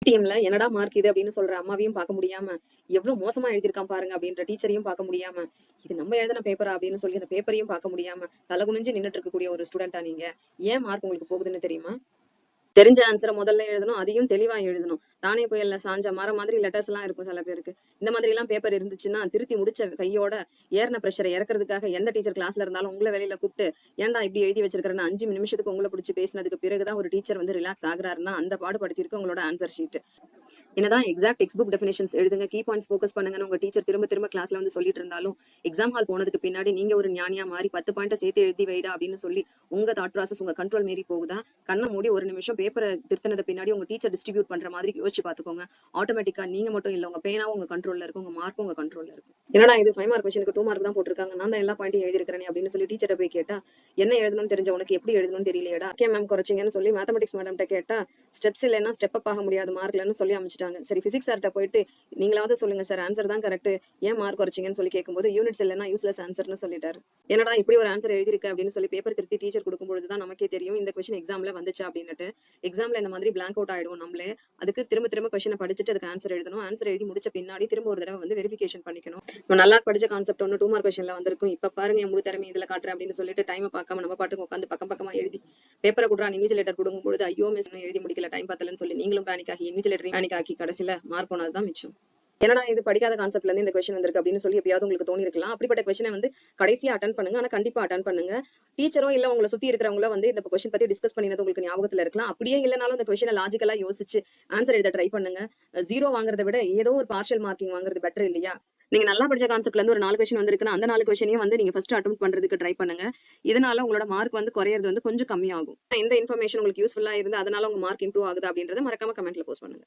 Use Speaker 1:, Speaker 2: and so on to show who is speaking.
Speaker 1: டீம்ல என்னடா மார்க் இது அப்படின்னு சொல்ற அம்மாவையும் பார்க்க முடியாம, எவ்வளவு மோசமா எழுதியிருக்கான் பாருங்க அப்படின்ற டீச்சரையும் பார்க்க முடியாம, இது நம்ம எழுதின பேப்பரா அப்படின்னு சொல்லி அந்த பேப்பரையும் பார்க்க முடியாம, தலை குனிஞ்சு நின்னுட்டு இருக்கக்கூடிய ஒரு ஸ்டூடெண்டா நீங்க? ஏன் மார்க் உங்களுக்கு போகுதுன்னு தெரியுமா? தெரிஞ்ச ஆன்சரை முதல்ல எழுதணும், அதையும் தெளிவா எழுதணும். தானே புயல்ல சாஞ்ச மரம் மாதிரி லெட்டர்ஸ் எல்லாம் இருக்கும் சில பேருக்கு. இந்த மாதிரி எல்லாம் பேப்பர் இருந்துச்சுன்னா திருத்தி முடிச்ச கையோட ஏறின பிரஷரை இறக்குறதுக்காக எந்த டீச்சர் கிளாஸ்ல இருந்தாலும் உங்களை வெளியில கூப்பிட்டு ஏன்டா இப்படி எழுதி வச்சிருக்கிறேன்னு 5 நிமிஷத்துக்கு உங்களை பிடிச்சி பேசினதுக்கு பிறகுதான் ஒரு டீச்சர் வந்து ரிலாக்ஸ் ஆகுறாருன்னா அந்த பாடுபடுத்திருக்கு உங்களோட ஆன்சர் ஷீட். என்னதான் எக்ஸாக்ட் டெக்ஸ்ட் புக் டெஃபினேஷன்ஸ் எழுதுங்க, கீ பாயிண்ட்ஸ் ஃபோக்கஸ் பண்ணுங்கன்னு உங்க டீச்சர் திரும்ப திரும்ப கிளாஸ்ல வந்து சொல்லிட்டு இருந்தாலும், எக்ஸாம் ஹால் போனதுக்கு பின்னாடி நீங்க ஒரு ஞானியா மாறி 10 பாயிண்ட்டை சேர்த்து எழுதி வைடா அப்படின்னு சொல்லி உங்க தாட் ப்ராசஸ் உங்க கண்ட்ரோல் மீறி போகுதா? கண்ணை மூடி ஒரு நிமிஷம் பேப்பரை திருத்தினது பின்னாடி உங்க டீச்சர் டிஸ்ட்ரிபியூட் பண்ற மாதிரி யோசிச்சு பாத்துக்கோங்க. ஆட்டோமேட்டிக்கா நீங்க மட்டும் இல்ல, உங்க பேனாவும் உங்க கண்ட்ரோல்ல இருக்கும், உங்க மார்க்கும் உங்க கண்ட்ரோல்ல இருக்கும். என்னடா இது 5 மார்க் கொஸ்டினுக்கு 2 மார்க் தான் போட்டிருக்காங்க, நான் தான் எல்லா பாயிண்ட்டையும் எழுதிருக்கிறேன் அப்படின்னு சொல்லி டீச்சரை போய் கேட்டா, என்ன எழுதணும்னு தெரிஞ்ச உனக்கு எப்படி எழுதணும்னு தெரியலையடா, ஓகே மேம் குறைச்சிங்கன்னு சொல்லி மேத்தமெட்டிக்ஸ் மேடம்கிட்ட கேட்டா, ஸ்டெப்ஸ் இல்லைன்னா ஸ்டெப் அப் ஆக முடியாது மார்க்லன்னு சொல்லி அமைச்சிட்டாங்க. சரி பிசிக்ஸ் சார்ட்ட போயிட்டு நீங்களாவது சொல்லுங்க சார், ஆன்சர் தான் கரெக்ட், ஏன் மார்க் குறைச்சிங்கன்னு சொல்லி கேட்கும்போது யூனிட்ஸ் இல்லைன்னா யூஸ்லெஸ் ஆன்சர்னு சொல்லிட்டாரு. என்னடா இப்படி ஒரு ஆன்சர் எழுதிருக்க அப்படின்னு சொல்லி பேப்பர் திருத்தி டீச்சர் கொடுக்கும்போது தான் நமக்கே தெரியும் இந்த கொஸ்டின் எக்ஸாம்ல வந்துச்சு அப்படின்னுட்டு. எக்ஸாம்ல இந்த மாதிரி பிளாங்க் அவுட் ஆயிடுவோம் நம்மளே. அதுக்கு திரும்ப திரும்ப கொஸ்டினை படிச்சுட்டு அதுக்கு ஆன்சர் எழுதணும். ஆன்சர் எழுதி முடிச்ச பின்னாடி திரும்ப ஒரு தடவை வந்து வெரிஃபிகேஷன் பண்ணிக்கணும். நம்ம நல்லா படிச்ச கான்செப்ட் ஒன்று 2 மார்க் கொஸ்டின்ல வந்திருக்கும், இப்ப பாருங்க என் முழு திறமை இதுல காட்டுறேன் அப்படின்னு சொல்லிட்டு டைமை பார்க்காம நம்ம பாட்டுக்கு உட்காந்து பக்கம் பக்கமா எழுதி பேப்பரை கொடுறா இன்விஜிலேட்டர் கொடுக்கும்போது ஐயோ மிஸ் எழுதி முடிக்கல டைம் பத்தலன்னு சொல்லி நீங்களும் பேனிக் ஆகி இன்விஜிலேட்டரையும் பேனிக் ஆக்கி கடைசியில மார்க் போனதுதான் மிச்சம். என்னடா இது படிக்காத கான்செப்ட்ல இருந்து இந்த கொஸ்டின் வந்திருக்கு அப்படின்னு சொல்லி எப்பயாவது உங்களுக்கு தோணி இருக்கலாம். அப்படிப்பட்ட கொஸ்டினை வந்து கடைசியா அட்டன் பண்ணுங்க, ஆனா கண்டிப்பா அட்டன் பண்ணுங்க. டீச்சரோ இல்ல உங்களை சுத்தி இருக்கிறவங்களோ வந்து இந்த கொஸ்டின் பத்தி டிஸ்கஸ் பண்ணினது உங்களுக்கு ஞாபகத்துல இருக்கலாம். அப்படியே இல்லைனாலும் இந்த கொஸ்டினை லாஜிக்கலா யோசிச்சு ஆன்சர் எழுத ட்ரை பண்ணுங்க. 0 வாங்குறதை விட ஏதோ ஒரு பார்ஷியல் மார்க்கிங் வாங்குறது பெட்டர் இல்லையா? நீங்க நல்லா படிச்ச கான்செப்ட்ல இருந்து ஒரு 4 கொஸ்டின் வந்திருக்குன்னா அந்த 4 கொஸ்டினையும் வந்து நீங்க ஃபர்ஸ்ட் அட்டெம்ப்ட் பண்றதுக்கு ட்ரை பண்ணுங்க. இதனால உங்களோட மார்க் வந்து குறையிறது வந்து கொஞ்சம் கம்மியாகும். இந்த இன்ஃபர்மேஷன் உங்களுக்கு யூஸ்ஃபுல்லா இருந்து அதனால உங்க மார்க் இம்ப்ரூவ் ஆகுது அப்படின்றத மறக்காம கமெண்ட்ல போஸ்ட் பண்ணுங்க.